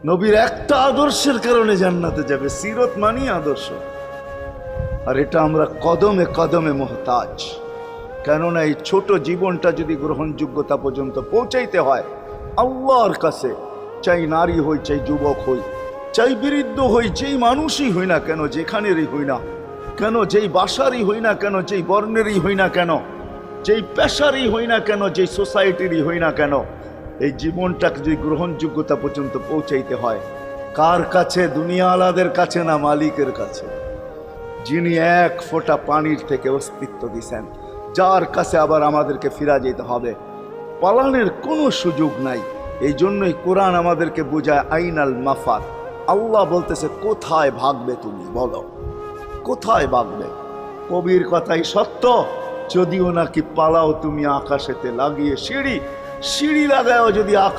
নবীর একটা আদর্শের কারণে জান্নাতে যাবে। সিরত মানি আদর্শ। আর এটা আমরা কদমে কদমে মুহতাজ। কেননা এই ছোট জীবনটা যদি গ্রহণযোগ্যতা পর্যন্ত পৌঁছাইতে হয় আল্লাহর কাছে, চাই নারী হই, চাই যুবক হই, চাই বৃদ্ধ হই, যেই মানুষই হই না কেন, যেখানেরই হই না কেন, যেই বাসারই হই না কেন, যেই বর্ণেরই হই না কেন, যেই পেশারই হই না কেন, যেই সোসাইটিরই হই না কেন, এই জীবনটাকে যদি গ্রহণযোগ্যতা পর্যন্ত পৌঁছাইতে হয় কার কাছে? দুনিয়া আলাদের কাছে না, মালিকের কাছে, যিনি এক ফোঁটা পানির থেকে অস্তিত্ব দিছেন, যার কাছে আবার আমাদেরকে ফিরা যেতে হবে। পালানের কোনো সুযোগ নাই। এই জন্যই কোরআন আমাদেরকে বোঝায় আইনাল মাফার। আল্লাহ বলতেছে কোথায় ভাগবে তুমি, বলো কোথায় ভাগবে? কবির কথাই সত্য, যদিও নাকি পালাও তুমি আকাশেতে লাগিয়ে সিঁড়ি, সিঁড়ি লাগাও যদি